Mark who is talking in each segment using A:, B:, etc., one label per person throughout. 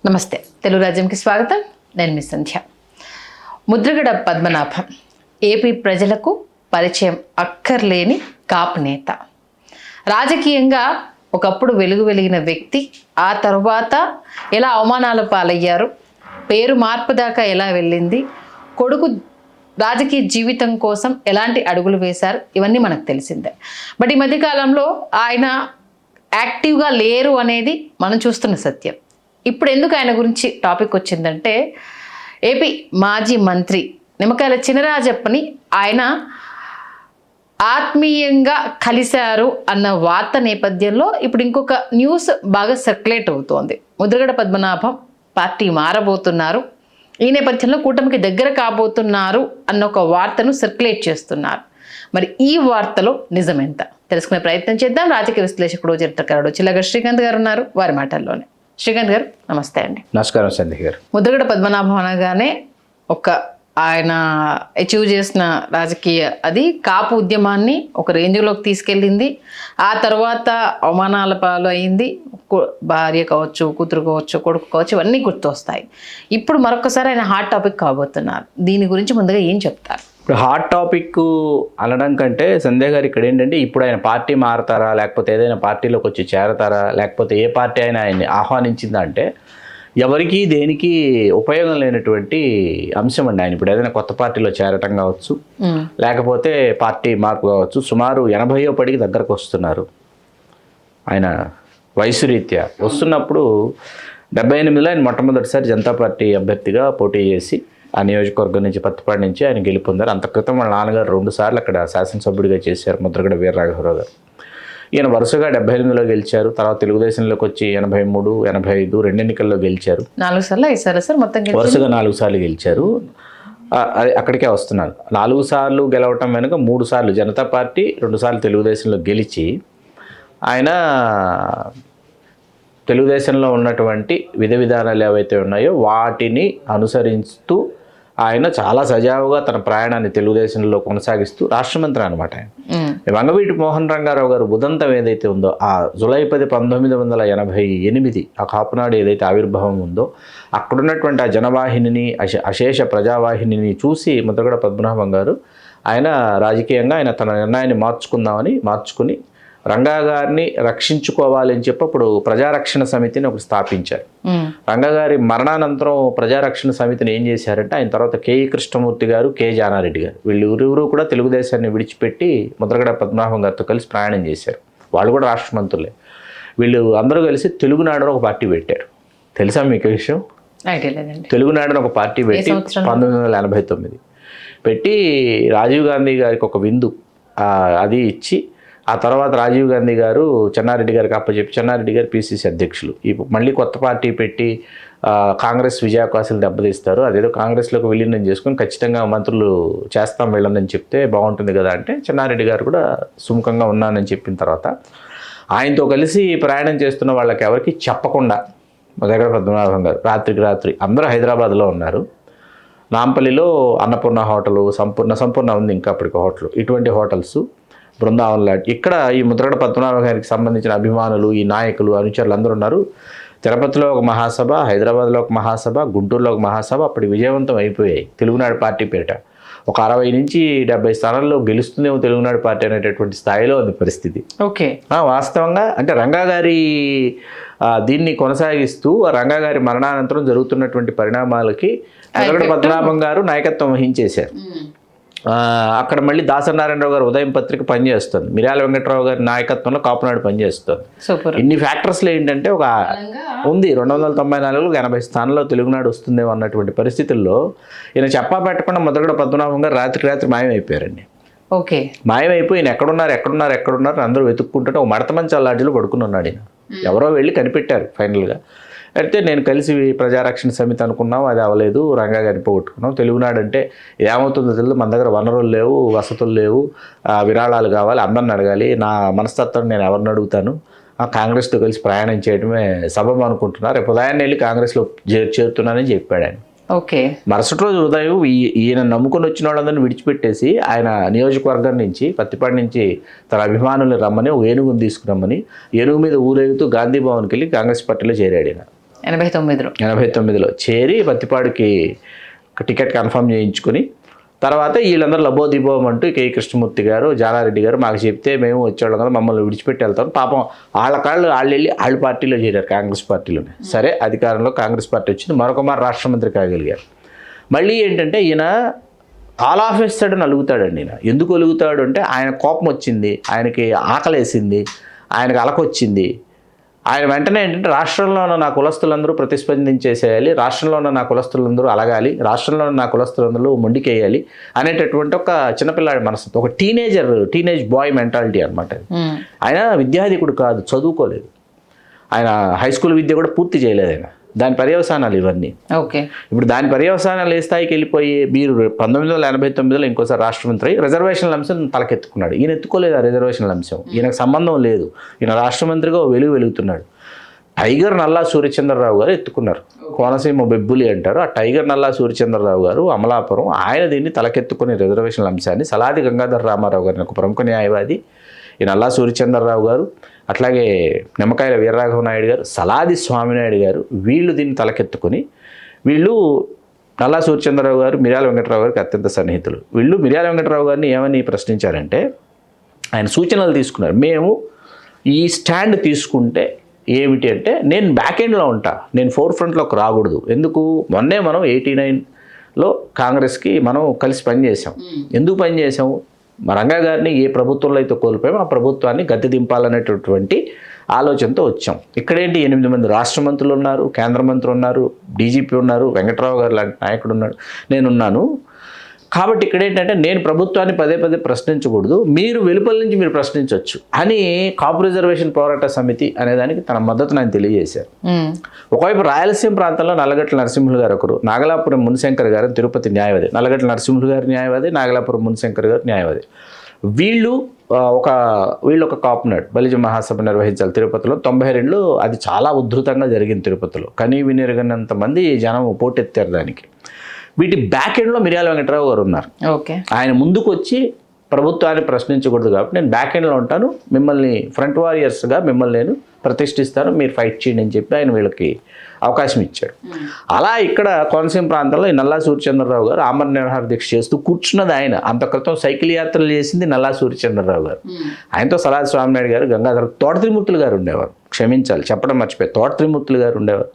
A: నమస్తే, తెలుగు రాజ్యంకి స్వాగతం. నేను మీ సంధ్య. ముద్రగడ పద్మనాభం ఏపీ ప్రజలకు పరిచయం అక్కర్లేని కాపు నేత. రాజకీయంగా ఒకప్పుడు వెలిగిన వ్యక్తి ఆ తర్వాత ఎలా అవమానాల పాలయ్యారు, పేరు మార్పు దాకా ఎలా వెళ్ళింది, కొడుకు రాజకీయ జీవితం కోసం ఎలాంటి అడుగులు వేశారు, ఇవన్నీ మనకు తెలిసిందే. బట్ ఈ మధ్యకాలంలో ఆయన యాక్టివ్గా లేరు అనేది మనం చూస్తున్న సత్యం. ఇప్పుడు ఎందుకు ఆయన గురించి టాపిక్ వచ్చిందంటే, ఏపీ మాజీ మంత్రి నిమ్మకాయల చినరాజప్పని ఆయన ఆత్మీయంగా కలిశారు అన్న వార్త నేపథ్యంలో ఇప్పుడు ఇంకొక న్యూస్ బాగా సర్క్యులేట్ అవుతోంది. ముద్రగడ పద్మనాభం పార్టీ మారబోతున్నారు, ఈ నేపథ్యంలో కూటమికి దగ్గర కాబోతున్నారు అన్న ఒక వార్తను సర్క్యులేట్ చేస్తున్నారు. మరి ఈ వార్తలో నిజమెంత తెలుసుకునే ప్రయత్నం చేద్దాం. రాజకీయ విశ్లేషకుడు, చరిత్రకారుడు చిల్లగ శ్రీకాంత్ గారు ఉన్నారు, వారి మాటల్లోనే. శ్రీకాంత్ గారు నమస్తే అండి.
B: నమస్కారం సంధ్య గారు.
A: ముద్రగడ పద్మనాభం అనగానే ఆయన అచీవ్ చేసిన రాజకీయ అది కాపు ఉద్యమాన్ని ఒక రేంజ్లోకి తీసుకెళ్ళింది. ఆ తర్వాత అవమానాల పాలు అయింది. భార్య కావచ్చు, కూతురు కావచ్చు, కొడుకు కావచ్చు, ఇవన్నీ గుర్తొస్తాయి. ఇప్పుడు మరొకసారి ఆయన హాట్ టాపిక్ కాబోతున్నారు. దీని గురించి ముందుగా ఏం చెప్తారు?
B: ఇప్పుడు హాట్ టాపిక్ అనడం కంటే సంధ్య గారు ఇక్కడ ఏంటంటే, ఇప్పుడు ఆయన పార్టీ మారతారా, లేకపోతే ఏదైనా పార్టీలోకి వచ్చి చేరతారా, లేకపోతే ఏ పార్టీ అయినా ఆయన్ని ఆహ్వానించిందా అంటే ఎవరికి దేనికి ఉపయోగం లేనటువంటి అంశం అండి. ఆయన ఇప్పుడు ఏదైనా కొత్త పార్టీలో చేరటం కావచ్చు, లేకపోతే పార్టీ మార్పు కావచ్చు. సుమారు 80వ పడికి దగ్గరకు వస్తున్నారు. ఆయన వయసు రీత్యా వస్తున్నప్పుడు 78లో ఆయన మొట్టమొదటిసారి జనతా పార్టీ అభ్యర్థిగా పోటీ చేసి ఆ నియోజకవర్గం నుంచి పత్తిపాడు నుంచి ఆయన గెలుపొందారు. అంత క్రితం వాళ్ళ నాన్నగారు 2 సార్లు అక్కడ శాసనసభ్యుడిగా చేశారు, ముద్రగడ వీరరాఘవరావు గారు. ఈయన వరుసగా 78లో గెలిచారు. తర్వాత తెలుగుదేశంలోకి వచ్చి 83, 85 2 ఎన్నికల్లో గెలిచారు.
A: 4 సార్లు 5 సార్లు సార్ మొత్తం
B: వరుసగా 4 సార్లు గెలిచారు. అది అక్కడికే వస్తున్నాను. 4 సార్లు గెలవటం వెనుక 3 సార్లు జనతా పార్టీ, 2 సార్లు తెలుగుదేశంలో గెలిచి ఆయన తెలుగుదేశంలో ఉన్నటువంటి విధానాలు ఏవైతే ఉన్నాయో వాటిని అనుసరిస్తూ ఆయన చాలా సజావుగా తన ప్రయాణాన్ని తెలుగుదేశంలో కొనసాగిస్తూ రాష్ట్రమంత్రి అనమాట. ఆయన వంగవీటి మోహన్ రంగారావు గారు ఉదంతం ఏదైతే ఉందో, ఆ జూలై 10, 1988 ఆ కాపునాడు ఏదైతే ఆవిర్భావం ఉందో, అక్కడున్నటువంటి ఆ జనవాహినిని, అశేష ప్రజావాహినిని చూసి ముద్రగడ పద్మనాభం గారు ఆయన రాజకీయంగా ఆయన తన నిర్ణయాన్ని మార్చుకుని రంగా గారిని రక్షించుకోవాలని చెప్పి అప్పుడు ప్రజారక్షణ సమితిని ఒకటి స్థాపించారు. రంగా గారి మరణానంతరం ప్రజారక్షణ సమితిని ఏం చేశారంటే, ఆయన తర్వాత కేఈ కృష్ణమూర్తి గారు, కె జానారెడ్డి గారు వీళ్ళిరువురు కూడా తెలుగుదేశాన్ని విడిచిపెట్టి ముద్రగడ పద్మనాభం గారితో కలిసి ప్రయాణం చేశారు. వాళ్ళు కూడా రాష్ట్ర మంత్రులే. వీళ్ళు అందరూ కలిసి తెలుగునాడును ఒక పార్టీ పెట్టారు. తెలుసా మీకు విషయం? తెలుగునాడును ఒక పార్టీ పెట్టి 1989 పెట్టి రాజీవ్ గాంధీ గారికి ఒక విందు అది ఇచ్చి, ఆ తర్వాత రాజీవ్ గాంధీ గారు చెన్నారెడ్డి గారికి అప్పచెప్పి, చెన్నారెడ్డి గారు పిసిసి అధ్యక్షులు. మళ్ళీ కొత్త పార్టీ పెట్టి కాంగ్రెస్ విజయావకాశాలు దెబ్బతీస్తారు, అదేదో కాంగ్రెస్లోకి విలీనం చేసుకుని ఖచ్చితంగా మంత్రులు చేస్తాం వెళ్ళని చెప్తే బాగుంటుంది కదా అంటే, చెన్నారెడ్డి గారు కూడా సుముఖంగా ఉన్నానని చెప్పిన తర్వాత ఆయనతో కలిసి ప్రయాణం చేస్తున్న వాళ్ళకి ఎవరికి చెప్పకుండా ముద్రగడ పద్మనాభం గారు రాత్రికి రాత్రి అందరూ హైదరాబాద్లో ఉన్నారు. నాంపల్లిలో అన్నపూర్ణ హోటలు, సంపూర్ణ ఉంది ఇంకా అప్పటికి హోటల్, ఇటువంటి హోటల్స్, బృందావన్ లాంటి ఇక్కడ ఈ ముద్రగడ పద్మనాభం గారికి సంబంధించిన అభిమానులు, ఈ నాయకులు, అనుచరులు అందరూ ఉన్నారు. తిరుపతిలో ఒక మహాసభ, హైదరాబాద్లో ఒక మహాసభ, గుంటూరులో ఒక మహాసభ అప్పటి విజయవంతం అయిపోయాయి. తెలుగునాడు పార్టీ పేట ఒక 60 నుంచి 70 స్థానాల్లో గెలుస్తుందేమో తెలుగునాడు పార్టీ అనేటటువంటి స్థాయిలో ఉంది పరిస్థితి.
A: ఓకే,
B: వాస్తవంగా అంటే రంగా గారి దీన్ని కొనసాగిస్తూ రంగా గారి మరణానంతరం జరుగుతున్నటువంటి పరిణామాలకి ముద్రగడ పద్మనాభం గారు నాయకత్వం వహించేశారు. అక్కడ మళ్ళీ దాసనారాయణరావు గారు ఉదయం పత్రిక పనిచేస్తుంది, మిర్యాల వెంకటరావు గారి నాయకత్వంలో కాపునాడు పనిచేస్తుంది. ఇన్ని ఫ్యాక్టర్స్లో ఏంటంటే ఒక ఉంది 294లో 80 స్థానంలో తెలుగునాడు వస్తుందేమో అన్నటువంటి పరిస్థితుల్లో ఈయన చెప్పా పెట్టకుండా ముద్రగడ పద్మనాభం గారు రాత్రి మాయమైపోయారండి.
A: ఓకే,
B: మాయమైపోయి ఈయన ఎక్కడున్నారు అందరూ వెతుక్కుంటుంటే ఒక మడత మంచాల లాడ్జిలో పడుకుని ఉన్నాడు. ఈయన ఎవరో వెళ్ళి కనిపెట్టారు ఫైనల్గా. అయితే నేను కలిసి ప్రజారక్షణ సమితి అనుకున్నాం, అది అవ్వలేదు, రంగా గారిని పోగొట్టుకున్నాం. తెలుగునాడు అంటే ఏమవుతుందో తెలియదు, మన దగ్గర వనరులు లేవు, వసతులు లేవు, విరాళాలు కావాలి, అందరిని అడగాలి, నా మనస్తత్వం నేను ఎవరిని అడుగుతాను, కాంగ్రెస్తో కలిసి ప్రయాణం చేయడమే సబబు అనుకుంటున్నారు, రేపు ఉదయాన్నే వెళ్ళి కాంగ్రెస్లో చేరుతున్నానని చెప్పాడు ఆయన.
A: ఓకే,
B: మరుసటి రోజు ఉదయం ఈయన నమ్ముకొని వచ్చిన వాళ్ళందరినీ విడిచిపెట్టేసి ఆయన నియోజకవర్గం నుంచి పత్తిపాడు నుంచి తన అభిమానులు రమ్మని ఏనుగుని తీసుకురమ్మని ఏనుగు మీద ఊరేగుతూ గాంధీ భవన్కి వెళ్ళి కాంగ్రెస్ పార్టీలో చేరాడు. ఈయన 89లో చేరి పత్తిపాడుకి టికెట్ కన్ఫర్మ్ చేయించుకుని తర్వాత వీళ్ళందరూ లబోదిబోం అంటూ కే కృష్ణమూర్తి గారు జానారెడ్డి గారు మాకు చెప్తే మేము వచ్చేవాళ్ళం కదా, మమ్మల్ని విడిచిపెట్టి వెళ్తాం. పాపం వాళ్ళు వెళ్ళి వాళ్ళ పార్టీలో చేరారు, కాంగ్రెస్ పార్టీలోనే. సరే అధికారంలో కాంగ్రెస్ పార్టీ వచ్చింది, మరొక మారు రాష్ట్ర మంత్రి కాగలిగారు. మళ్ళీ ఏంటంటే ఈయన ఆల్ ఆఫ్ ఎ సడన్ అలుగుతాడండి. ఈయన ఎందుకు అలుగుతాడు అంటే ఆయన కోపం వచ్చింది, ఆయనకి ఆకలేసింది, ఆయనకి అలకొచ్చింది. ఆయన వెంటనే ఏంటంటే రాష్ట్రంలో ఉన్న నా కులస్తులందరూ ప్రతిస్పందించేసేయాలి, రాష్ట్రంలో ఉన్న నా కులస్తులందరూ అలగాలి, రాష్ట్రంలో ఉన్న నా కులస్తులందరూ మొండికేయాలి అనేటటువంటి ఒక చిన్నపిల్లాడి మనసు, ఒక టీనేజ్ బాయ్ మెంటాలిటీ అనమాట. ఆయన విద్యాధికుడు కాదు, చదువుకోలేదు, ఆయన హై స్కూల్ విద్య కూడా పూర్తి చేయలేదు ఆయన. దాని పర్యవసానాలు ఇవన్నీ.
A: ఓకే,
B: ఇప్పుడు దాని పర్యవసానాలు ఏ స్థాయికి వెళ్ళిపోయి మీరు 1989లో ఇంకోసారి రాష్ట్రమంత్రి రిజర్వేషన్ల అంశం తలకెత్తుకున్నాడు. ఈయన ఎత్తుకోలేదు ఆ రిజర్వేషన్ల అంశం, ఈయనకు సంబంధం లేదు. ఈయన రాష్ట్రమంత్రిగా వెలుగుతున్నాడు. టైగర్ నల్లా సూర్యచంద్రరావు గారు ఎత్తుకున్నారు, కోనసీమ బెబ్బులి అంటారు. ఆ టైగర్ నల్లా సూర్యచంద్రరావు గారు అమలాపురం, ఆయన దీన్ని తలకెత్తుకునే రిజర్వేషన్ల అంశాన్ని సలాది గంగాధర రామారావు గారిని ఒక ప్రముఖ న్యాయవాది, ఈ నల్లా సూర్యచంద్రరావు గారు, అట్లాగే నిమ్మకాయల వీరరాఘవ నాయుడు గారు, సలాది స్వామినాయుడు గారు, వీళ్ళు దీన్ని తలకెత్తుకొని వీళ్ళు నల్లా సూర్యచంద్రరావు గారు మిర్యాల వెంకటరావు గారికి అత్యంత సన్నిహితులు. వీళ్ళు మిర్యాల వెంకటరావు గారిని ఏమని ప్రశ్నించారంటే ఆయన సూచనలు తీసుకున్నారు. మేము ఈ స్టాండ్ తీసుకుంటే ఏమిటి అంటే నేను బ్యాక్ ఎండ్లో ఉంటా, నేను ఫోర్ ఫ్రంట్లోకి రాకూడదు. ఎందుకు? మొన్నే మనం 89లో కాంగ్రెస్కి మనం కలిసి పనిచేసాం. ఎందుకు పనిచేసాము? మా రంగా గారిని ఏ ప్రభుత్వంలో అయితే కోల్పోయామో ఆ ప్రభుత్వాన్ని గద్దె దింపాలనేటటువంటి ఆలోచనతో వచ్చాం. ఇక్కడేంటి 8 మంది రాష్ట్ర మంత్రులు ఉన్నారు, కేంద్ర మంత్రులు ఉన్నారు, డీజీపీ ఉన్నారు, వెంకట్రావు గారు లాంటి నాయకుడు ఉన్నాడు, నేనున్నాను. కాబట్టి ఇక్కడ ఏంటంటే నేను ప్రభుత్వాన్ని పదే ప్రశ్నించకూడదు, మీరు వెలుపల నుంచి మీరు ప్రశ్నించవచ్చు అని కాపు రిజర్వేషన్ పోరాట సమితి అనేదానికి తన మద్దతును ఆయన తెలియజేశారు. ఒకవైపు రాయలసీమ ప్రాంతంలో నల్లగట్ల నరసింహులు గారు ఒకరు, నాగలాపురం మునిశంకర్ గారు తిరుపతి న్యాయవాది, నల్లగట్ల నరసింహులు గారు న్యాయవాది, నాగలాపురం మునిశంకర్ గారు న్యాయవాది. వీళ్ళు ఒక కాపునాడు బలిజ మహాసభ నిర్వహించాలి తిరుపతిలో 92లో. అది చాలా ఉధృతంగా జరిగింది తిరుపతిలో, కనీ వినిరగనంత మంది జనం పోటెత్తారు దానికి. వీటి బ్యాక్ ఎండ్లో మిర్యాల వెంకటరావు గారు ఉన్నారు.
A: ఓకే,
B: ఆయన ముందుకు వచ్చి ప్రభుత్వాన్ని ప్రశ్నించకూడదు కాబట్టి నేను బ్యాక్ ఎండ్లో ఉంటాను, మిమ్మల్ని ఫ్రంట్ వారియర్స్గా మిమ్మల్ని నేను ప్రతిష్ఠిస్తాను, మీరు ఫైట్ చేయండి అని చెప్పి ఆయన వీళ్ళకి అవకాశం ఇచ్చాడు. అలా ఇక్కడ కోనసీమ ప్రాంతంలో ఈ నల్లా సూర్యచంద్రరావు గారు ఆమరణ నిరాహార దీక్ష చేస్తూ కూర్చున్నది ఆయన. అంత క్రితం సైకిల్ యాత్రలు చేసింది నల్లా సూర్యచంద్రరావు గారు. ఆయనతో సలాది స్వామినాయుడు గారు, గంగాధర, తోట త్రిమూర్తులు గారు ఉండేవారు. క్షమించాలి చెప్పడం మర్చిపోయి, తోట త్రిమూర్తులు గారు ఉండేవారు.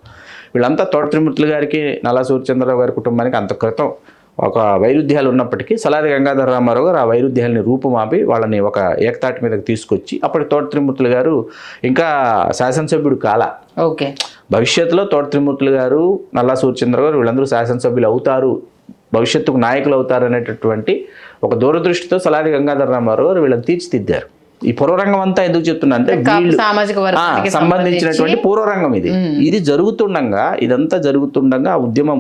B: వీళ్ళంతా తోట త్రిమూర్తులు గారికి నల్లా సూర్యచంద్రరావు గారి కుటుంబానికి అంత క్రితం ఒక వైరుధ్యాలు ఉన్నప్పటికీ సలాది గంగాధర రామారావు గారు ఆ వైరుధ్యాలని రూపుమాపి వాళ్ళని ఒక ఏకతాటి మీదకి తీసుకొచ్చి అప్పటి తోట త్రిమూర్తులు గారు ఇంకా శాసనసభ్యుడు కాల.
A: ఓకే,
B: భవిష్యత్తులో తోట త్రిమూర్తులు గారు, నల్లా సూర్యచంద్ర గారు వీళ్ళందరూ శాసనసభ్యులు అవుతారు, భవిష్యత్తుకు నాయకులు అవుతారు అనేటటువంటి ఒక దూరదృష్టితో సలాది గంగాధర రామారావు గారు వీళ్ళని తీర్చిదిద్దారు. ఈ పూర్వరంగం అంతా ఎందుకు చెప్తున్నా అంటే వీళ్ళు సంబంధించినటువంటి పూర్వరంగం ఇది జరుగుతుండగా, ఇదంతా జరుగుతుండగా ఆ ఉద్యమం,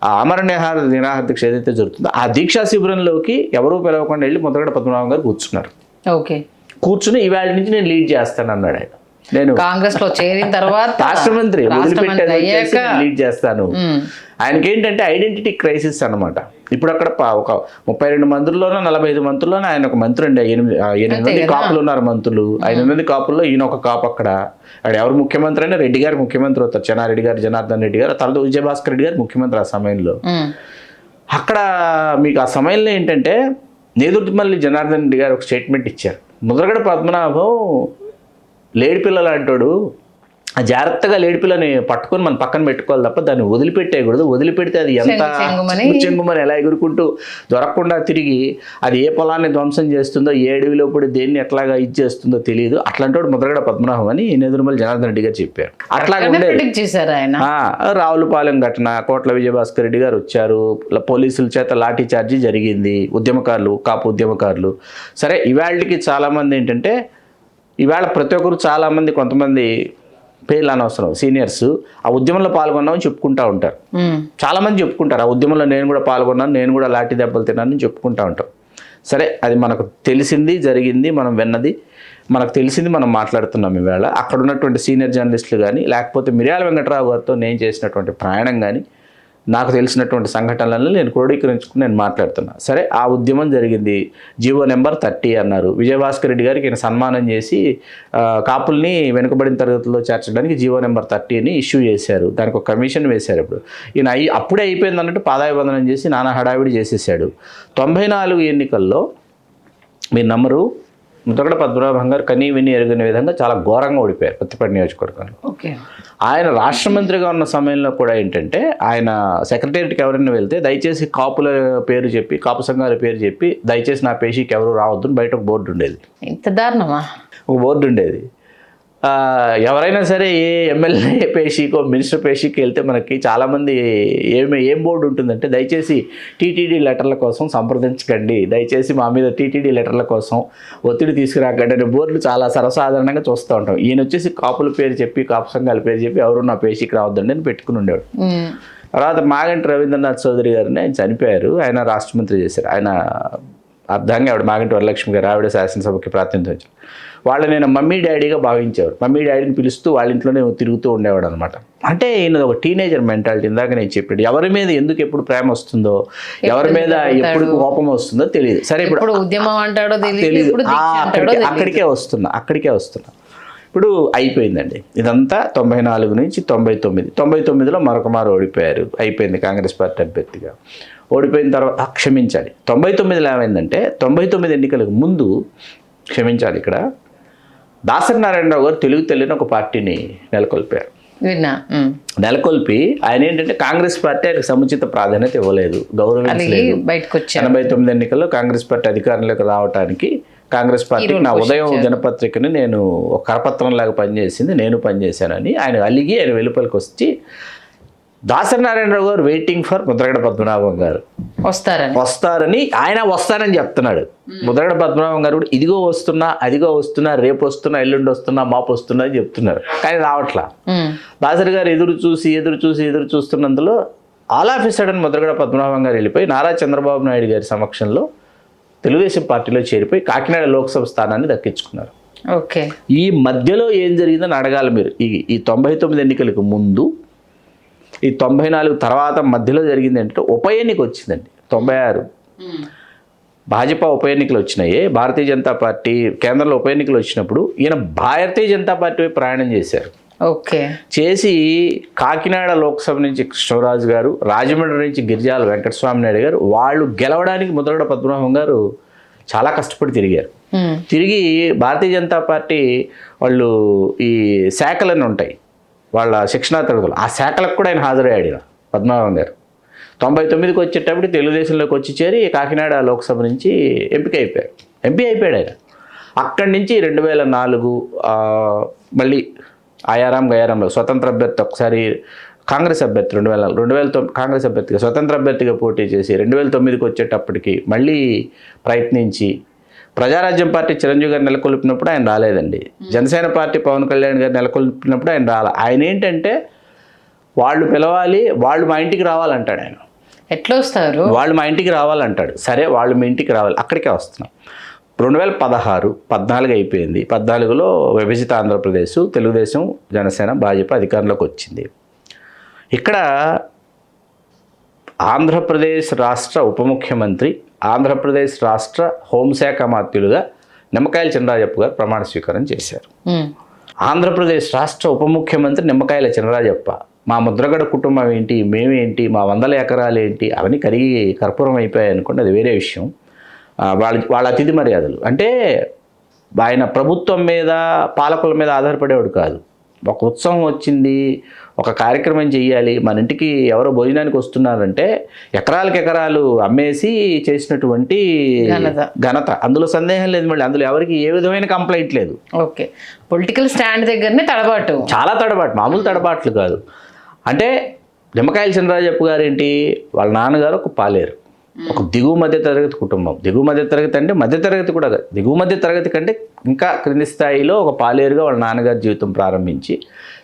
B: ఆ ఆమరణ నిరాహార దీక్ష ఏదైతే జరుగుతుందో ఆ దీక్షా శిబిరంలోకి ఎవరూ పిలవకుండా వెళ్ళి ముద్రగడ పద్మనాభం గారు కూర్చున్నారు.
A: ఓకే,
B: కూర్చుని ఇవాళ నుంచి నేను లీడ్ చేస్తాను అన్నాడు ఆయన. నేను
A: కాంగ్రెస్ లో చేరిన తర్వాత
B: రాష్ట్ర మంత్రి వదిలిపెట్టేది లీడ్ చేస్తాను. ఆయనకి ఏంటంటే ఐడెంటిటీ క్రైసిస్ అనమాట. ఇప్పుడు అక్కడ ఒక 32 మంత్రుల్లోనో 45 మంత్రుల్లోనో ఆయన ఒక మంత్రి అండి. 8 మంది కాపులు ఉన్నారు మంత్రులు. 5 మంది కాపుల్లో ఈయన ఒక కాపు. అక్కడ ఎవరు ముఖ్యమంత్రి అయినా రెడ్డి గారు ముఖ్యమంత్రి అవుతారు, చెన్నారెడ్డి గారు, జనార్దన్ రెడ్డి గారు, తర్వాత విజయభాస్కర్ రెడ్డి గారు ముఖ్యమంత్రి ఆ సమయంలో. అక్కడ మీకు ఆ సమయంలో ఏంటంటే నేదుర్తిమల్లి జనార్దన్ రెడ్డి గారు ఒక స్టేట్మెంట్ ఇచ్చారు. ముద్రగడ పద్మనాభం లేడి పిల్లలు అంటాడు, ఆ జాగ్రత్తగా లేడిపిల్లని పట్టుకొని మనం పక్కన పెట్టుకోవాలి తప్ప దాన్ని వదిలిపెట్టేయకూడదు. వదిలిపెడితే అది ఎంత చెంగుమని ఎలా ఎగురుకుంటూ దొరకకుండా తిరిగి అది ఏ పొలాన్ని ధ్వంసం చేస్తుందో, ఏ అడవిలో పడి దేన్ని ఎట్లాగా ఇది చేస్తుందో తెలియదు. అట్లాంటి ముద్రగడ పద్మనాభం అని నేదురుమల్లి జనార్దన్ రెడ్డి గారు చెప్పారు. అట్లాగే రావులపాలెం ఘటన, కోట్ల విజయభాస్కర్ రెడ్డి గారు వచ్చారు, పోలీసుల చేత లాఠీ చార్జీ జరిగింది, ఉద్యమకారులు, కాపు ఉద్యమకారులు. సరే ఇవాళకి చాలామంది ఏంటంటే ఇవాళ ప్రతి ఒక్కరు చాలామంది, కొంతమంది పేర్లు అనవసరం, సీనియర్స్ ఆ ఉద్యమంలో పాల్గొన్నామని చెప్పుకుంటూ ఉంటారు. చాలామంది చెప్పుకుంటారు ఆ ఉద్యమంలో నేను కూడా పాల్గొన్నాను, నేను కూడా లాఠీ దెబ్బలు తిన్నానని చెప్పుకుంటూ ఉంటాం. సరే అది మనకు తెలిసింది, జరిగింది, మనం విన్నది, మనకు తెలిసింది, మనం మాట్లాడుతున్నాం. ఈవేళ అక్కడ ఉన్నటువంటి సీనియర్ జర్నలిస్టులు కానీ లేకపోతే మిర్యాల వెంకటరావు గారితో నేను చేసినటువంటి ప్రయాణం కానీ నాకు తెలిసినటువంటి సంఘటనలను నేను క్రోడీకరించుకుని నేను మాట్లాడుతున్నా. సరే, ఆ ఉద్యమం జరిగింది. జీవో నెంబర్ 30 అన్నారు. విజయభాస్కర్ రెడ్డి గారికి ఈయన సన్మానం చేసి కాపుల్ని వెనుకబడిన తరగతుల్లో చేర్చడానికి జీవో నెంబర్ 30ని ఇష్యూ చేశారు. దానికి ఒక కమిషన్ వేశారు. ఈయన అప్పుడే అయిపోయింది అన్నట్టు పాదాభివందనం చేసి నానా హడావిడి చేసేసాడు. 94 ఎన్నికల్లో మీరు నమ్మరు, ముద్రగడ పద్మనాభం గారు కనీ విని ఎరుగని విధంగా చాలా ఘోరంగా ఓడిపోయారు కొత్తపేట నియోజకవర్గంలో.
A: ఓకే.
B: ఆయన రాష్ట్ర మంత్రిగా ఉన్న సమయంలో కూడా ఏంటంటే ఆయన సెక్రటేరియట్కి ఎవరైనా వెళ్తే దయచేసి కాపుల పేరు చెప్పి, కాపు సంఘాల పేరు చెప్పి, దయచేసి నా పేషీకి ఎవరు రావద్దు బయట ఒక బోర్డు ఉండేది.
A: ఇంత దారుణమా? ఒక
B: బోర్డు ఉండేది. ఎవరైనా సరే ఏ ఎమ్మెల్యే పేషీకో మినిస్టర్ పేషీకి వెళ్తే మనకి చాలామంది ఏం బోర్డు ఉంటుందంటే, దయచేసి టీటీడీ లెటర్ల కోసం సంప్రదించకండి, దయచేసి మా మీద టీటీడీ లెటర్ల కోసం ఒత్తిడి తీసుకురాకండి అనే బోర్డులు చాలా సర్వసాధారణంగా చూస్తూ ఉంటాం. ఈయన వచ్చేసి కాపుల పేరు చెప్పి, కాపు సంఘాల పేరు చెప్పి ఎవరు నా పేషీకి రావద్దండి అని పెట్టుకుని ఉండేవాడు. తర్వాత మాగంటి రవీంద్రనాథ్ చౌదరి గారిని ఆయన చనిపోయారు. ఆయన రాష్ట్ర మంత్రి చేశారు. ఆయన అర్థంగా ఆవిడ మాగంటి వరలక్ష్మి గారు ఆవిడ శాసనసభకి ప్రాతినిధ్యం వచ్చారు. వాళ్ళు నేను మమ్మీ డాడీగా భావించేవారు. మమ్మీ డాడీని పిలుస్తూ వాళ్ళ ఇంట్లోనే తిరుగుతూ ఉండేవాడు అనమాట. అంటే ఈయన ఒక టీనేజర్ మెంటాలిటీ. ఇందాక నేను చెప్పాడు, ఎవరి మీద ఎందుకు ఎప్పుడు ప్రేమ వస్తుందో, ఎవరి మీద ఎప్పుడు కోపం వస్తుందో తెలియదు. సరే, ఇప్పుడు
A: ఉద్యమం అంటాడో
B: తెలియదు. అక్కడికే వస్తున్నా. ఇప్పుడు అయిపోయిందండి ఇదంతా. 94 నుంచి 99లో మరొక మారు ఓడిపోయారు. అయిపోయింది. కాంగ్రెస్ పార్టీ అభ్యర్థిగా ఓడిపోయిన తర్వాత క్షమించాలి. 99లో ఏమైందంటే 99 ఎన్నికలకు ముందు క్షమించాలి, ఇక్కడ దాసరి నారాయణరావు గారు తెలుగు తెల్లని ఒక పార్టీని నెలకొల్పారు. నెలకొల్పి ఆయన ఏంటంటే కాంగ్రెస్ పార్టీ ఆయనకు సముచిత ప్రాధాన్యత ఇవ్వలేదు, గౌరవించలేదు. 89 ఎన్నికల్లో కాంగ్రెస్ పార్టీ అధికారంలోకి రావడానికి కాంగ్రెస్ పార్టీ నా ఉదయం దినపత్రికని నేను ఒక కరపత్రంలాగా పనిచేసింది, నేను పనిచేశానని ఆయన అలిగి ఆయన వెలుపలికి వచ్చి దాసరి నారాయణరావు గారు వెయిటింగ్ ఫర్ ముద్రగడ పద్మనాభం గారు వస్తారని ఆయన వస్తారని చెప్తున్నాడు. ముద్రగడ పద్మనాభం గారు కూడా ఇదిగో వస్తున్నా, అదిగో వస్తున్నా, రేపు వస్తున్నా, ఎల్లుండి వస్తున్నా, మాపు వస్తున్నా అని చెప్తున్నారు. కానీ రావట్లా. దాసరి గారు ఎదురు చూస్తున్నందులో all of a sudden Mudragada Padmanabham garu వెళ్ళిపోయి నారా చంద్రబాబు నాయుడు గారి సమక్షంలో తెలుగుదేశం పార్టీలో చేరిపోయి కాకినాడ లోక్సభ స్థానాన్ని దక్కించుకున్నారు.
A: ఓకే.
B: ఈ మధ్యలో ఏం జరిగిందని అడగాలి మీరు. ఈ 99 ఎన్నికలకు ముందు, ఈ 94 తర్వాత మధ్యలో జరిగింది ఏంటంటే ఉప ఎన్నిక వచ్చిందండి. 96 భాజపా ఉప ఎన్నికలు వచ్చినాయి. భారతీయ జనతా పార్టీ కేంద్రంలో ఉప ఎన్నికలు వచ్చినప్పుడు ఈయన భారతీయ జనతా పార్టీ ప్రయాణం చేశారు.
A: ఓకే.
B: చేసి కాకినాడ లోక్సభ నుంచి కృష్ణరాజు గారు, రాజమండ్రి నుంచి గిరిజాల వెంకటస్వామి నాయుడు గారు, వాళ్ళు గెలవడానికి ముద్రగడ పద్మనాభం గారు చాలా కష్టపడి తిరిగారు. తిరిగి భారతీయ జనతా పార్టీ వాళ్ళు ఈ శాఖలన్నీ ఉంటాయి, వాళ్ళ శిక్షణా తరగతులు, ఆ శాఖలకు కూడా ఆయన హాజరయ్యాడు పద్మనాభం గారు. 99కి వచ్చేటప్పుడు తెలుగుదేశంలోకి వచ్చి చేరి కాకినాడ లోక్సభ నుంచి ఎంపీ అయిపోయాడు ఆయన. అక్కడి నుంచి 2004 మళ్ళీ గయారంలో స్వతంత్ర అభ్యర్థి ఒకసారి కాంగ్రెస్ అభ్యర్థి 2009 కాంగ్రెస్ అభ్యర్థిగా స్వతంత్ర అభ్యర్థిగా పోటీ చేసి 2009కి వచ్చేటప్పటికి మళ్ళీ ప్రయత్నించి ప్రజారాజ్యం పార్టీ చిరంజీవి గారు నెలకొల్పినప్పుడు ఆయన రాలేదండి. జనసేన పార్టీ పవన్ కళ్యాణ్ గారు నెలకొల్పినప్పుడు ఆయన రాలే. ఆయన ఏంటంటే వాళ్ళు పిలవాలి, వాళ్ళు మా ఇంటికి రావాలంటాడు ఆయన.
A: ఎట్లా వస్తారు?
B: వాళ్ళు మా ఇంటికి రావాలంటాడు. సరే, వాళ్ళు మీ ఇంటికి రావాలి, అక్కడికే వస్తున్నాం. 2016, 14 అయిపోయింది. 14లో విభజిత ఆంధ్రప్రదేశ్, తెలుగుదేశం, జనసేన, భాజపా అధికారంలోకి వచ్చింది. ఇక్కడ ఆంధ్రప్రదేశ్ రాష్ట్ర ఉప ముఖ్యమంత్రి, ఆంధ్రప్రదేశ్ రాష్ట్ర హోంశాఖ మంత్రులుగా నిమ్మకాయల చినరాజప్ప గారు ప్రమాణ స్వీకారం చేశారు. ఆంధ్రప్రదేశ్ రాష్ట్ర ఉప ముఖ్యమంత్రి నిమ్మకాయల చినరాజప్ప. మా ముద్రగడ కుటుంబం ఏంటి, మేమేంటి, మా 100 ఎకరాలు ఏంటి, అవన్నీ కరిగి కర్పూరం అయిపోయాయి అనుకోండి, అది వేరే విషయం. వాళ్ళ అతిథి మర్యాదలు అంటే ఆయన ప్రభుత్వం మీద, పాలకుల మీద ఆధారపడేవాడు కాదు. ఒక ఉత్సవం వచ్చింది, ఒక కార్యక్రమం చెయ్యాలి, మన ఇంటికి ఎవరో భోజనానికి వస్తున్నారంటే ఎకరాలు అమ్మేసి చేసినటువంటి ఘనత, అందులో సందేహం లేదు. మళ్ళీ అందులో ఎవరికి ఏ విధమైన కంప్లైంట్ లేదు.
A: ఓకే. పొలిటికల్ స్టాండ్ దగ్గరనే తడబాటు, చాలా
B: తడబాటు, మామూలు తడబాట్లు కాదు. అంటే నిమ్మకాయల చినరాజప్ప గారు ఏంటి, వాళ్ళ నాన్నగారు ఒక పాలేరు, ఒక దిగువ మధ్య తరగతి కుటుంబం. దిగువ మధ్య తరగతి అంటే మధ్య తరగతి కూడా కాదు, దిగువ మధ్య తరగతి కంటే ఇంకా క్రింది స్థాయిలో ఒక పాలేరుగా వాళ్ళ నాన్నగారి జీవితం ప్రారంభించి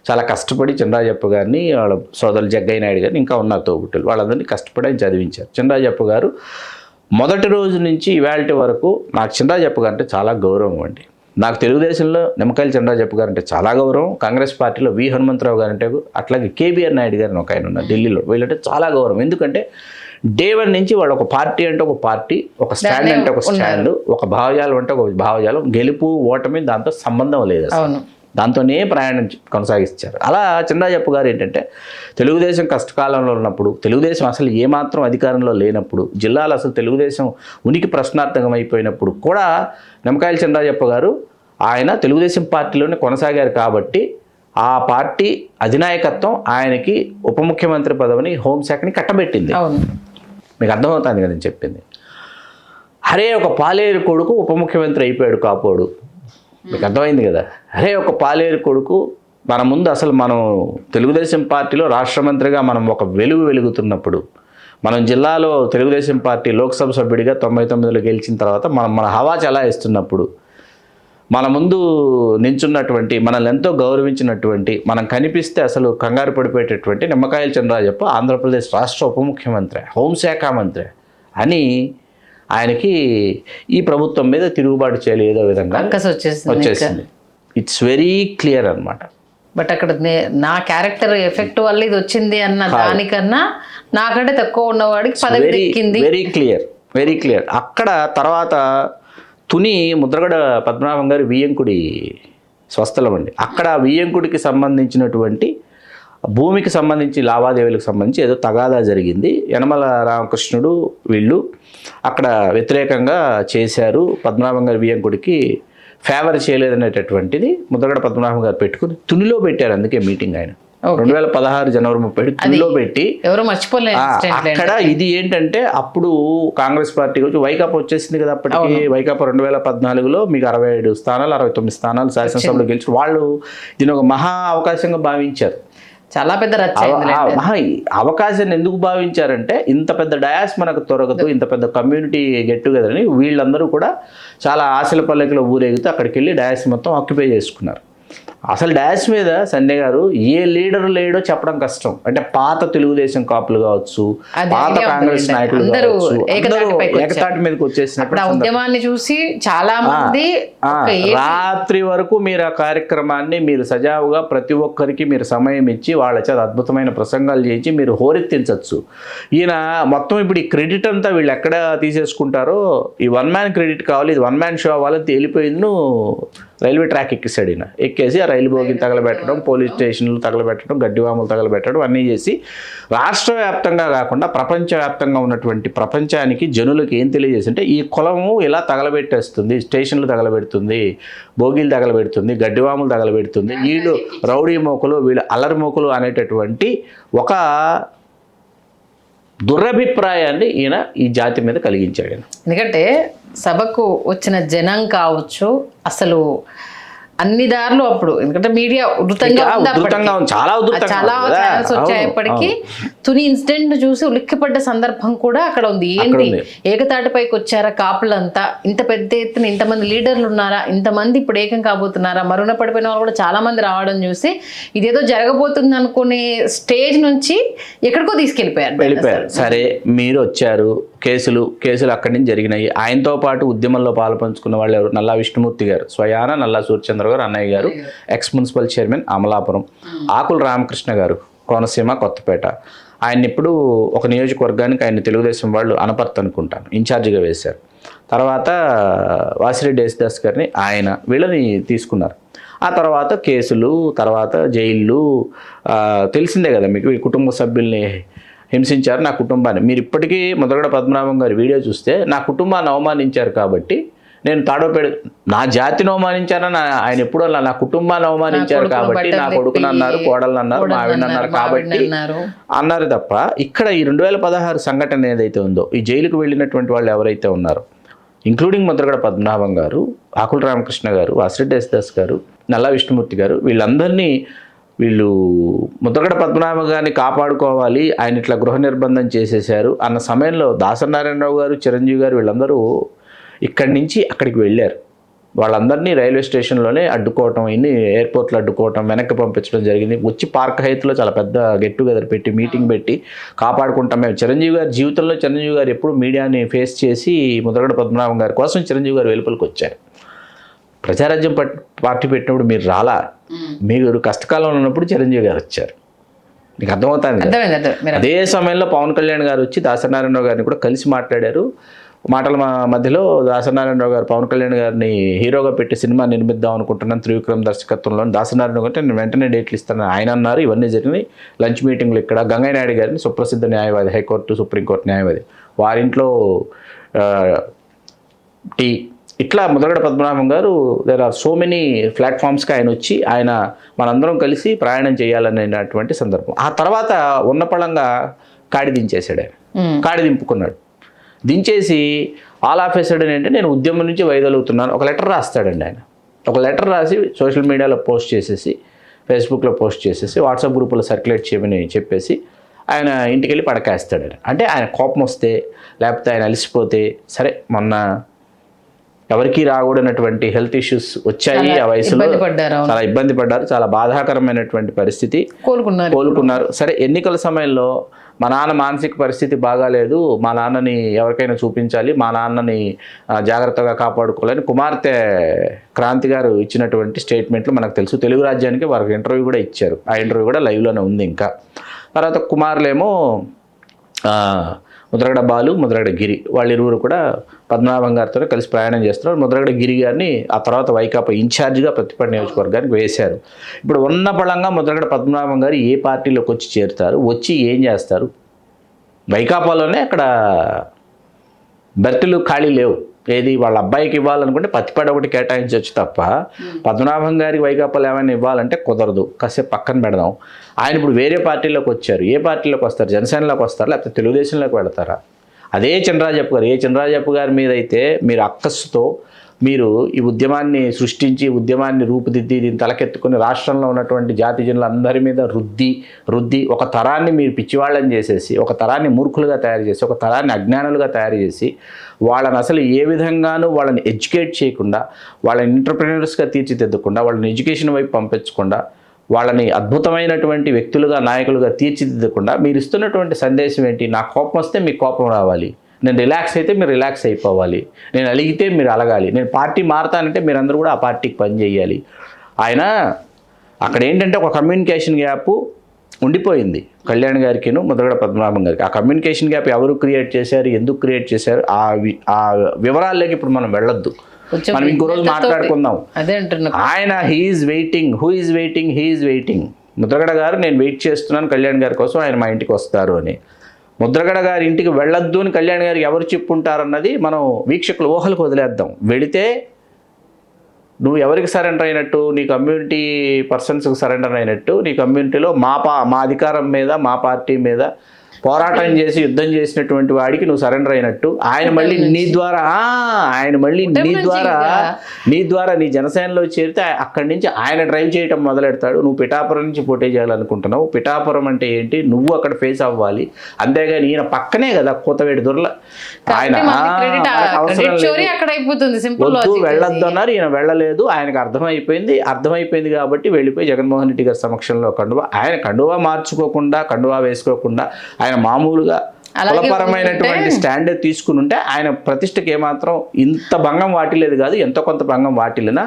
B: చాలా కష్టపడి చినరాజప్ప గారిని, వాళ్ళ సోదరులు జగ్గయ్య నాయుడు గారిని, ఇంకా ఉన్నారు తోబుట్టులు, వాళ్ళందరినీ కష్టపడి ఆయన చదివించారు. చినరాజప్ప గారు మొదటి రోజు నుంచి ఇవాళ వరకు నాకు చినరాజప్ప గారు అంటే చాలా గౌరవం అండి. నాకు తెలుగుదేశంలో నిమ్మకాయల చంద్రరాజప్ప గారు అంటే చాలా గౌరవం, కాంగ్రెస్ పార్టీలో వి హనుమంతరావు గారు అంటే, అట్లాగే కేబీఆర్ నాయుడు గారు ఒక ఆయన ఉన్నారు ఢిల్లీలో, వీళ్ళంటే చాలా గౌరవం. ఎందుకంటే డే 1 నుంచి వాళ్ళు ఒక పార్టీ అంటే ఒక పార్టీ, ఒక స్టాండ్ అంటే ఒక స్టాండ్, ఒక భావజాలం అంటే ఒక భావజాలం, గెలుపు ఓటమి దాంతో సంబంధం లేదు అసలు. దాంతోనే ప్రయాణం కొనసాగిస్తారు. అలా చంద్రరాజప్ప గారు ఏంటంటే తెలుగుదేశం కష్టకాలంలో ఉన్నప్పుడు, తెలుగుదేశం అసలు ఏమాత్రం అధికారంలో లేనప్పుడు, జిల్లాలో అసలు తెలుగుదేశం ఉనికి ప్రశ్నార్థకం అయిపోయినప్పుడు కూడా నిమ్మకాయల చంద్రరాజప్ప గారు ఆయన తెలుగుదేశం పార్టీలోనే కొనసాగారు కాబట్టి ఆ పార్టీ అధినాయకత్వం ఆయనకి ఉప ముఖ్యమంత్రి పదవిని, హోంశాఖని కట్టబెట్టింది. మీకు అర్థమవుతుంది కదా నేను చెప్పింది. అరే ఒక పాలేరు కొడుకు ఉప ముఖ్యమంత్రి అయిపోయాడు కాపోడు, మీకు అర్థమైంది కదా. అరే ఒక పాలేరు కొడుకు మన ముందు అసలు మనం తెలుగుదేశం పార్టీలో రాష్ట్ర మంత్రిగా మనం ఒక వెలుగుతున్నప్పుడు, మనం జిల్లాలో తెలుగుదేశం పార్టీ లోక్సభ సభ్యుడిగా 99లో గెలిచిన తర్వాత మన హవా చలాయిస్తున్నప్పుడు, మన ముందు నించున్నటువంటి, మనల్ని ఎంతో గౌరవించినటువంటి, మనం కనిపిస్తే అసలు కంగారు పడిపోయేటటువంటి నిమ్మకాయల చంద్రరాజప్ప ఆంధ్రప్రదేశ్ రాష్ట్ర ఉప ముఖ్యమంత్రి, హోంశాఖ మంత్రి అని ఆయనకి ఈ ప్రభుత్వం మీద తిరుగుబాటు చేయాలి ఏదో విధంగా వచ్చేసింది. ఇట్స్ వెరీ క్లియర్ అన్నమాట.
A: బట్ అక్కడ నా క్యారెక్టర్ ఎఫెక్ట్ వల్ల ఇది వచ్చింది అన్న దానికన్నా నాకంటే తక్కువ ఉన్నవాడికి పదవి దక్కింది.
B: Very clear. అక్కడ తర్వాత తుని ముద్రగడ పద్మనాభం గారి వియ్యంకుడి స్వస్థలం అండి. అక్కడ వియ్యంకుడికి సంబంధించినటువంటి భూమికి సంబంధించి లావాదేవీలకు సంబంధించి ఏదో తగాదా జరిగింది. యనమల రామకృష్ణుడు వీళ్ళు అక్కడ వ్యతిరేకంగా చేశారు, పద్మనాభం గారి వియ్యంకుడికి ఫేవర్ చేయలేదనేటటువంటిది ముద్రగడ పద్మనాభం గారు పెట్టుకుని తునిలో పెట్టారు. అందుకే మీటింగ్ ఆయన 2016 జనవరి 30 తునిలో పెట్టి అక్కడ ఇది ఏంటంటే అప్పుడు కాంగ్రెస్ పార్టీ వచ్చి వైకాపా వచ్చేసింది కదా అప్పటికి. వైకాపా 2014లో మీకు 67 స్థానాలు 69 స్థానాలు శాసనసభలో గెలిచి వాళ్ళు దీని ఒక మహా అవకాశంగా భావించారు.
A: చాలా పెద్ద
B: అవకాశాన్ని ఎందుకు భావించారంటే ఇంత పెద్ద డయాస్ మనకు దొరకదు, ఇంత పెద్ద కమ్యూనిటీ గెట్ టుగెదర్ అని వీళ్ళందరూ కూడా చాలా ఆశల పల్లకిలో ఊరేగితే అక్కడికి వెళ్ళి డయాస్ మొత్తం ఆక్యుపై చేసుకున్నారు. అసలు డాష్ మీద సండే గారు ఏ లీడర్ లేడో చెప్పడం కష్టం. అంటే పాత తెలుగుదేశం కాపులు కావచ్చు, పాత కాంగ్రెస్ నాయకులు కావచ్చు, ఏకతాటి మీదకి వచ్చేసినప్పుడు
A: ఉద్యమాన్ని చూసి చాలా మంది
B: రాత్రి వరకు మీరు ఆ కార్యక్రమాన్ని మీరు సజావుగా ప్రతి ఒక్కరికి మీరు సమయం ఇచ్చి వాళ్ళ చేత అద్భుతమైన ప్రసంగాలు చేయించి మీరు హోరెత్తించవచ్చు. ఈయన మొత్తం ఇప్పుడు ఈ క్రెడిట్ అంతా వీళ్ళు ఎక్కడ తీసేసుకుంటారో, ఈ 1 మ్యాన్ క్రెడిట్ కావాలి, ఇది 1 మ్యాన్ షో అవ్వాలని తేలిపోయింది. రైల్వే ట్రాక్ ఎక్కిస్తాడు ఈయన. ఎక్కేసి ఆ రైలు బోగిని తగలబెట్టడం, పోలీస్ స్టేషన్లు తగలబెట్టడం, గడ్డివాములు తగలబెట్టడం అన్నీ చేసి రాష్ట్ర వ్యాప్తంగా కాకుండా ప్రపంచవ్యాప్తంగా ఉన్నటువంటి ప్రపంచానికి జనులకు ఏం తెలియజేసి అంటే ఈ కులము ఇలా తగలబెట్టేస్తుంది, స్టేషన్లు తగలబెడుతుంది, బోగీలు తగలబెడుతుంది, గడ్డివాములు తగలబెడుతుంది, వీళ్ళు రౌడీ మోకులు, వీళ్ళు అల్లరి మోకులు అనేటటువంటి ఒక దురభిప్రాయాన్ని ఈయన ఈ జాతి మీద కలిగించాడు.
A: ఎందుకంటే సభకు వచ్చిన జనం కావచ్చు, అసలు అన్ని దారులు అప్పుడు, ఎందుకంటే మీడియా చాలా ఛానల్స్ వచ్చాయప్పటికీ తుని ఇన్సిడెంట్ చూసి ఉలిక్కిపడ్డ సందర్భం కూడా అక్కడ ఉంది. ఏంటి ఏకతాటిపైకి వచ్చారా కాపులంతా, ఇంత పెద్ద ఎత్తున ఇంతమంది లీడర్లు ఉన్నారా, ఇంతమంది ఇప్పుడు ఏకం కాబోతున్నారా, మరుగున పడిపోయిన వాళ్ళు కూడా చాలా మంది రావడం చూసి ఇదేదో జరగబోతుంది అనుకునే స్టేజ్ నుంచి ఎక్కడికో తీసుకెళ్ళిపోయారు.
B: సరే మీరు వచ్చారు, కేసులు అక్కడి నుంచి జరిగినాయి. ఆయనతో పాటు ఉద్యమంలో పాల్పంచుకున్న వాళ్ళు ఎవరు? నల్లా విష్ణుమూర్తి గారు, స్వయాన నల్లా సూర్యచంద్ర గారు, అన్నయ్య గారు, ఎక్స్ మున్సిపల్ చైర్మన్ అమలాపురం, ఆకుల రామకృష్ణ గారు కోనసీమ కొత్తపేట. ఆయన ఇప్పుడు ఒక నియోజకవర్గానికి ఆయన తెలుగుదేశం వాళ్ళు అనపర్తి అనుకుంటాను ఇన్ఛార్జిగా వేశారు. తర్వాత వాసిరెడ్డి యేసుదాస్ గారిని ఆయన వీళ్ళని తీసుకున్నారు. ఆ తర్వాత కేసులు, తర్వాత జైళ్ళు, తెలిసిందే కదా మీకు. ఈ కుటుంబ సభ్యుల్ని హింసించారు, నా కుటుంబాన్ని. మీరు ఇప్పటికీ ముద్రగడ పద్మనాభం గారి వీడియో చూస్తే నా కుటుంబాన్ని అవమానించారు కాబట్టి నేను తాడోపేడు, నా జాతిని అవమానించారని ఆయన ఎప్పుడూ నా కుటుంబాన్ని అవమానించారు కాబట్టి, నా కొడుకుని అన్నారు, కోడలను అన్నారు, మావిని అన్నారు కాబట్టి అన్నారు తప్ప ఇక్కడ ఈ 2016 సంఘటన ఏదైతే ఉందో, ఈ జైలుకు వెళ్ళినటువంటి వాళ్ళు ఎవరైతే ఉన్నారో, ఇంక్లూడింగ్ ముద్రగడ పద్మనాభం గారు, ఆకుల రామకృష్ణ గారు, వాసిరెడ్డి యేసుదాస్ గారు, నల్లా విష్ణుమూర్తి గారు, వీళ్ళందరినీ వీళ్ళు ముద్రగడ పద్మనాభం గారిని కాపాడుకోవాలి, ఆయన ఇట్లా గృహ నిర్బంధం చేసేశారు అన్న సమయంలో దాసనారాయణరావు గారు, చిరంజీవి గారు వీళ్ళందరూ ఇక్కడి నుంచి అక్కడికి వెళ్ళారు. వాళ్ళందరినీ రైల్వే స్టేషన్లోనే అడ్డుకోవటం, ఇన్ని ఎయిర్పోర్ట్లో అడ్డుకోవటం, వెనక్కి పంపించడం జరిగింది. వచ్చి పార్క్ హైత్లో చాలా పెద్ద గెట్ టుగెదర్ పెట్టి మీటింగ్ పెట్టి కాపాడుకుంటాం మేము. చిరంజీవి గారి జీవితంలో చిరంజీవి గారు ఎప్పుడు మీడియాని ఫేస్ చేసి ముద్రగడ పద్మనాభం గారి కోసం చిరంజీవి గారు వెలుపలికి వచ్చారు. ప్రజారాజ్యం పార్టీ పెట్టినప్పుడు మీరు రాలా, మీరు కష్టకాలంలో ఉన్నప్పుడు చిరంజీవి గారు వచ్చారు. మీకు అర్థమవుతుంది. అదే సమయంలో పవన్ కళ్యాణ్ గారు వచ్చి దాసనారాయణరావు గారిని కూడా కలిసి మాట్లాడారు. మాటల మధ్యలో దాసనారాయణరావు గారు పవన్ కళ్యాణ్ గారిని హీరోగా పెట్టి సినిమా నిర్మిద్దాం అనుకుంటున్నాను త్రివిక్రమ్ దర్శకత్వంలో. దాసనారాయణరావు గారు నేను వెంటనే డేట్లు ఇస్తాను ఆయన అన్నారు. ఇవన్నీ జరిగినాయి. లంచ్ మీటింగ్లు ఇక్కడ గంగయ్య నాయుడు గారిని, సుప్రసిద్ధ న్యాయవాది, హైకోర్టు సుప్రీంకోర్టు న్యాయవాది, వారింట్లో టీ, ఇట్లా ముద్రగడ పద్మనాభం గారు దేర్ ఆర్ సో మెనీ ప్లాట్ఫామ్స్కి ఆయన వచ్చి ఆయన మనందరం కలిసి ప్రయాణం చేయాలనేటువంటి సందర్భం. ఆ తర్వాత ఉన్నపళంగా కాడి దించేశాడు ఆయన. కాడి దింపుకున్నాడు. దించేసి ఆల్ ఆఫ్ ఎ సడన్ ఏంటంటే నేను ఉద్యమం నుంచి వైదొలుగుతున్నాను ఒక లెటర్ రాస్తాడండి ఆయన. ఒక లెటర్ రాసి సోషల్ మీడియాలో పోస్ట్ చేసేసి, ఫేస్బుక్లో పోస్ట్ చేసేసి, వాట్సాప్ గ్రూపులో సర్క్యులేట్ చేయమని చెప్పేసి ఆయన ఇంటికి వెళ్ళి పడకేస్తాడు. అంటే ఆయన కోపం వస్తే లేకపోతే ఆయన అలసిపోతే, సరే మొన్న ఎవరికి రాకూడనటువంటి హెల్త్ ఇష్యూస్ వచ్చాయి ఆ వయసులో, చాలా ఇబ్బంది పడ్డారు, చాలా బాధాకరమైనటువంటి పరిస్థితి, కోలుకున్నారు. సరే ఎన్నికల సమయంలో మా నాన్న మానసిక పరిస్థితి బాగాలేదు, మా నాన్నని ఎవరికైనా చూపించాలి, మా నాన్నని జాగ్రత్తగా కాపాడుకోవాలని కుమార్తె క్రాంతి గారు ఇచ్చినటువంటి స్టేట్మెంట్లు మనకు తెలుసు. తెలుగు రాజ్యానికి వారికి ఇంటర్వ్యూ కూడా ఇచ్చారు. ఆ ఇంటర్వ్యూ కూడా లైవ్లోనే ఉంది. ఇంకా తర్వాత కుమారులేమో ముద్రగడ బాలు, ముద్రగడ గిరి, వాళ్ళిరువురు కూడా పద్మనాభం గారితో కలిసి ప్రయాణం చేస్తున్నారు. ముద్రగడ గిరి గారిని ఆ తర్వాత వైకాపా ఇన్ఛార్జిగా ప్రతిపక్ష నియోజకవర్గానికి వేశారు. ఇప్పుడు ఉన్న బలంగా ముద్రగడ పద్మనాభం గారు ఏ పార్టీలోకి వచ్చి చేరుతారు, వచ్చి ఏం చేస్తారు? వైకాపాలోనే అక్కడ బెర్తులు ఖాళీ లేవు. ఏది వాళ్ళ అబ్బాయికి ఇవ్వాలనుకుంటే పత్తిపాడు ఒకటి కేటాయించవచ్చు తప్ప పద్మనాభం గారికి వైకాపాలు ఏమైనా ఇవ్వాలంటే కుదరదు. కాసేపు పక్కన పెడదాం. ఆయన ఇప్పుడు వేరే పార్టీలోకి వచ్చారు. ఏ పార్టీలోకి వస్తారు? జనసేనలోకి వస్తారు, లేకపోతే తెలుగుదేశంలోకి వెళతారా? అదే చినరాజప్ప గారు, ఏ చినరాజప్ప గారి మీద అయితే మీరు అక్కస్సుతో మీరు ఈ ఉద్యమాన్ని సృష్టించి, ఉద్యమాన్ని రూపుదిద్ది, దీన్ని తలకెత్తుకుని రాష్ట్రంలో ఉన్నటువంటి జాతి జనులందరి మీద రుద్ది ఒక తరాన్ని మీరు పిచ్చివాళ్ళని చేసేసి, ఒక తరాన్ని మూర్ఖులుగా తయారు చేసి, ఒక తరాన్ని అజ్ఞానులుగా తయారు చేసి, వాళ్ళని అసలు ఏ విధంగానూ వాళ్ళని ఎడ్యుకేట్ చేయకుండా, వాళ్ళని ఎంటర్‌ప్రెన్యూర్స్‌గా తీర్చిదిద్దకుండా, వాళ్ళని ఎడ్యుకేషన్ వైపు పంపించకుండా, వాళ్ళని అద్భుతమైనటువంటి వ్యక్తులుగా, నాయకులుగా తీర్చిదిద్దకుండా మీరు ఇస్తున్నటువంటి సందేశం ఏంటి? నా కోపం వస్తే మీకు కోపం రావాలి, నేను రిలాక్స్ అయితే మీరు రిలాక్స్ అయిపోవాలి, నేను అలిగితే మీరు అలగాలి, నేను పార్టీ మారుతానంటే మీరందరూ కూడా ఆ పార్టీకి పనిచేయాలి. ఆయన అక్కడ ఏంటంటే ఒక కమ్యూనికేషన్ గ్యాప్ ఉండిపోయింది కళ్యాణ్ గారికిను ముద్రగడ పద్మనాభం గారికి. ఆ కమ్యూనికేషన్ గ్యాప్ ఎవరు క్రియేట్ చేశారు, ఎందుకు క్రియేట్ చేశారు, ఆ వివరాల్లోకి ఇప్పుడు మనం వెళ్ళొద్దు. మనం ఇంకో రోజు మాట్లాడుకుందాం. ఆయన హూ ఈజ్ వెయిటింగ్ ముద్రగడ గారు నేను వెయిట్ చేస్తున్నాను కళ్యాణ్ గారి కోసం, ఆయన మా ఇంటికి వస్తారు అని. ముద్రగడ గారి ఇంటికి వెళ్ళొద్దు అని కళ్యాణ్ గారికి ఎవరు చెప్పుంటారన్నది మనం వీక్షకులు ఊహలకు వదిలేద్దాం. వెళితే నువ్వు ఎవరికి సరెండర్ అయినట్టు? నీ కమ్యూనిటీ పర్సన్స్కి సరెండర్ అయినట్టు. నీ కమ్యూనిటీలో మా అధికారం మీద, మా పార్టీ మీద పోరాటం చేసి యుద్ధం చేసినటువంటి వాడికి నువ్వు సరెండర్ అయినట్టు. ఆయన మళ్ళీ నీ ద్వారా నీ జనసేనలో చేరితే అక్కడి నుంచి ఆయన డ్రైవ్ చేయటం మొదలెడతాడు. నువ్వు పిఠాపురం నుంచి పోటీ చేయాలనుకుంటున్నావు. పిఠాపురం అంటే ఏంటి? నువ్వు అక్కడ ఫేస్ అవ్వాలి. అంతేగాని ఈయన పక్కనే కదా కూతవేడి దొరల, ఆయన అవసరం వద్దు వెళ్ళొద్దు అన్నారు. ఈయన వెళ్ళలేదు. ఆయనకు అర్థమైపోయింది కాబట్టి వెళ్ళిపోయి జగన్మోహన్ రెడ్డి గారి సమక్షంలో ఆయన కండువా మార్చుకోకుండా, కండువా వేసుకోకుండా, ఆయన మామూలుగా కులపరమైనటువంటి స్టాండర్డ్ తీసుకుని ఉంటే ఆయన ప్రతిష్టకి ఏమాత్రం ఇంత భంగం వాటిలేదు కాదు. ఎంతో కొంత భంగం వాటిల్లినా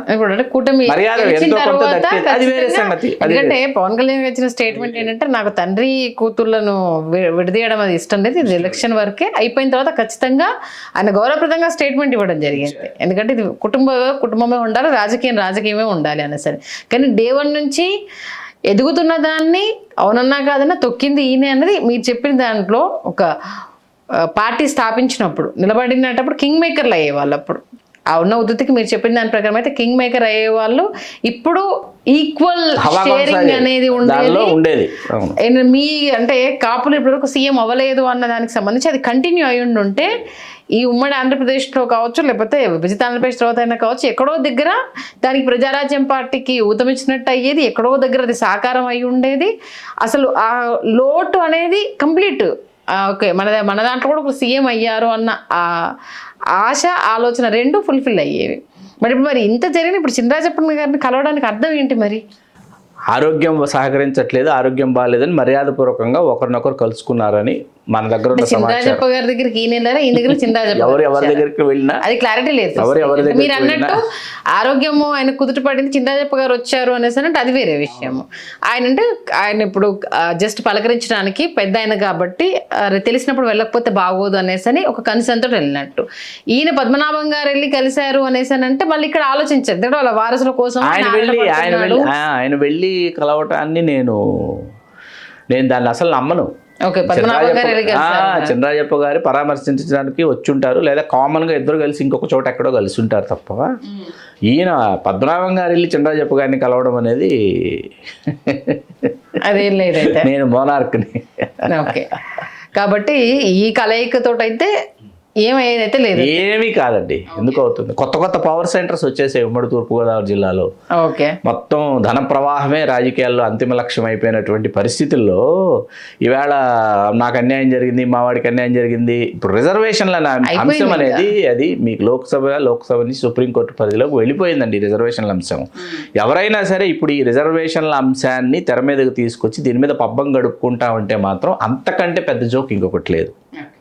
B: మర్యాద ఎంతో కొంత దక్కేది, అది వేరే సంగతి.
A: ఎందుకంటే పవన్ కళ్యాణ్ ఇచ్చిన స్టేట్మెంట్ ఏంటంటే నాకు తండ్రి కూతుళ్లను విడదీయడం అది ఇష్టం లేదు, ఇది ఎలక్షన్ వరకే, అయిపోయిన తర్వాత ఖచ్చితంగా ఆయన గౌరవప్రదంగా స్టేట్మెంట్ ఇవ్వడం జరిగింది. ఎందుకంటే ఇది కుటుంబమే ఉండాలి, రాజకీయమే ఉండాలి అనే సరే. కానీ డే 1 నుంచి ఎదుగుతున్న దాన్ని అవునన్నా కాదన్నా తొక్కింది ఈయనే అన్నది మీరు చెప్పిన దాంట్లో. ఒక పార్టీ స్థాపించినప్పుడు నిలబడినప్పుడు కింగ్ మేకర్లు అయ్యేవాళ్ళు. అప్పుడు ఆ ఉన్న ఉద్ధతికి మీరు చెప్పిన దాని ప్రకారం అయితే కింగ్ మేకర్ అయ్యేవాళ్ళు. ఇప్పుడు ఈక్వల్ షేరింగ్ అనేది ఉండేది. మీ అంటే కాపులు ఇప్పటివరకు సీఎం అవ్వలేదు అన్న దానికి సంబంధించి అది కంటిన్యూ అయి ఉంటే ఈ ఉమ్మడి ఆంధ్రప్రదేశ్లో కావచ్చు, లేకపోతే విభజిత ఆంధ్రప్రదేశ్ తర్వాత అయినా కావచ్చు, ఎక్కడో దగ్గర దానికి ప్రజారాజ్యం పార్టీకి ఊతమిచ్చినట్టు అయ్యేది, ఎక్కడో దగ్గర అది సాకారం అయి ఉండేది. అసలు ఆ లోటు అనేది కంప్లీట్ ఓకే మన దాంట్లో కూడా ఒక సీఎం అయ్యారు అన్న ఆశ, ఆలోచన రెండు ఫుల్ఫిల్ అయ్యేవి. మరి ఇంత జరిగిన ఇప్పుడు చినరాజప్ప గారిని కలవడానికి అర్థం ఏంటి? మరి
B: ఆరోగ్యం సహకరించట్లేదు, ఆరోగ్యం బాగాలేదని మర్యాదపూర్వకంగా ఒకరినొకరు కలుసుకున్నారని మన దగ్గర ఉన్న
A: చినరాజప్ప గారి దగ్గరికి ఈయన వెళ్ళారా, ఈయన దగ్గర చినరాజప్ప
B: ఎవరి దగ్గరికి వెళ్ళినా
A: అది క్లారిటీ లేదు.
B: ఎవరి దగ్గరికి
A: మీరు అన్నట్టు ఆరోగ్యము ఆయన కుదుట పడింది, చినరాజప్ప గారు వచ్చారు అనేసి అంటే అది వేరే విషయము. ఆయన ఇప్పుడు జస్ట్ పలకరించడానికి పెద్ద ఆయన కాబట్టి తెలిసినప్పుడు వెళ్ళకపోతే బాగోదు అనేసి అని ఒక కన్సర్న్ తోటి వెళ్ళినట్టు. ఈయన పద్మనాభం గారు వెళ్ళి కలిశారు అనేసి అంటే మళ్ళీ ఇక్కడ ఆలోచించారు ఎందుకంటే వాళ్ళ వారసుల కోసం
B: ఆయన వెళ్ళి కలవటాన్ని నేను దాన్ని అసలు నమ్మను. చినరాజప్ప గారి పరామర్శించడానికి వచ్చుంటారు, లేదా కామన్ గా ఇద్దరు కలిసి ఇంకొక చోట ఎక్కడో కలిసి ఉంటారు తప్ప ఈయన పద్మనాభం గారు వెళ్ళి చినరాజప్ప గారిని కలవడం అనేది
A: అదేం లేదైతే
B: నేను మోనార్క్ని.
A: ఓకే, కాబట్టి ఈ కలయికతోటైతే ఏమైతే లేదు,
B: ఏమీ కాదండి. ఎందుకు అవుతుంది? కొత్త పవర్ సెంటర్స్ వచ్చేసాయి ఉమ్మడి తూర్పుగోదావరి జిల్లాలో.
A: ఓకే,
B: మొత్తం ధన ప్రవాహమే రాజకీయాల్లో అంతిమ లక్ష్యం అయిపోయినటువంటి పరిస్థితుల్లో ఈవేళ నాకు అన్యాయం జరిగింది, మా వాడికి అన్యాయం జరిగింది. ఇప్పుడు రిజర్వేషన్ల అంశం అనేది అది మీకు లోక్సభ నుంచి సుప్రీంకోర్టు పరిధిలోకి వెళ్ళిపోయిందండి. రిజర్వేషన్ల అంశం ఎవరైనా సరే ఇప్పుడు ఈ రిజర్వేషన్ల అంశాన్ని తెర మీదకి తీసుకొచ్చి దీని మీద పబ్బం గడుపుకుంటా ఉంటే మాత్రం అంతకంటే పెద్ద జోక్ ఇంకొకటి లేదు.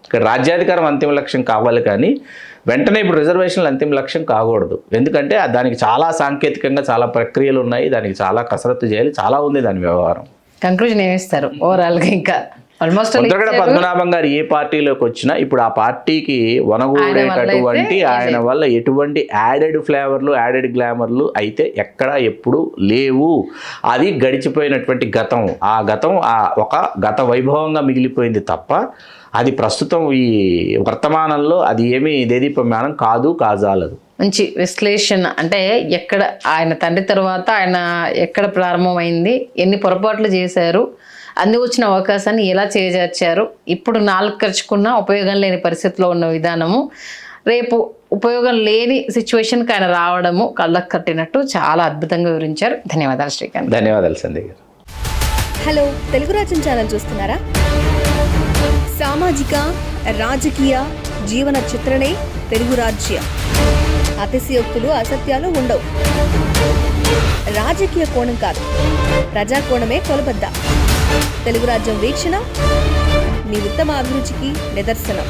B: ఇక్కడ రాజ్యాధికారం అంతిమ లక్ష్యం కావాలి కానీ వెంటనే ఇప్పుడు రిజర్వేషన్లు అంతిమ లక్ష్యం కాకూడదు. ఎందుకంటే దానికి చాలా సాంకేతికంగా చాలా ప్రక్రియలు ఉన్నాయి, దానికి చాలా కసరత్తు చేయాలి, చాలా ఉంది దాని వ్యవహారం.
A: కంక్లూజన్ ఏమిస్తారు ఓవరాల్గా? ఇంకా
B: ముద్రగడ పద్మనాభం గారు ఏ పార్టీలోకి వచ్చినా ఇప్పుడు ఆ పార్టీకి వనగూడేటటువంటి ఆయన వల్ల ఎటువంటి యాడెడ్ ఫ్లేవర్లు యాడెడ్ గ్లామర్లు అయితే ఎక్కడ ఎప్పుడు లేవు. అది గడిచిపోయినటువంటి గతం. ఆ గతం ఒక గత వైభవంగా మిగిలిపోయింది తప్ప అది ప్రస్తుతం ఈ వర్తమానంలో అది ఏమీ దేదీప్యమానం కాజాలదు.
A: మంచి విశ్లేషణ. అంటే ఎక్కడ ఆయన తండ్రి తర్వాత ఆయన ఎక్కడ ప్రారంభమైంది, ఎన్ని పొరపాట్లు చేశారు, అంది వచ్చిన అవకాశాన్ని ఎలా చేజార్చారు, ఇప్పుడు నాలుగు ఖర్చుకున్న ఉపయోగం లేని పరిస్థితిలో ఉన్న విధానము, రేపు ఉపయోగం లేని సిచ్యువేషన్కి ఆయన రావడము కళ్ళకు కట్టినట్టు చాలా అద్భుతంగా వివరించారు. ధన్యవాదాలు శ్రీకాంత్.
B: ధన్యవాదాలు సంధ్య గారు.
C: హలో, తెలుగు రాజ్యం ఛానల్ చూస్తున్నారా? సామాజిక రాజకీయ జీవన చిత్రణే తెలుగు రాజ్యం. అతిశయోక్తులు అసత్యాలు ఉండవు. రాజకీయ కోణం కాదు, ప్రజా కోణమే కొలబద్ద. తెలుగు రాజ్యం వీక్షణ మీ ఉత్తమ అభిరుచికి నిదర్శనం.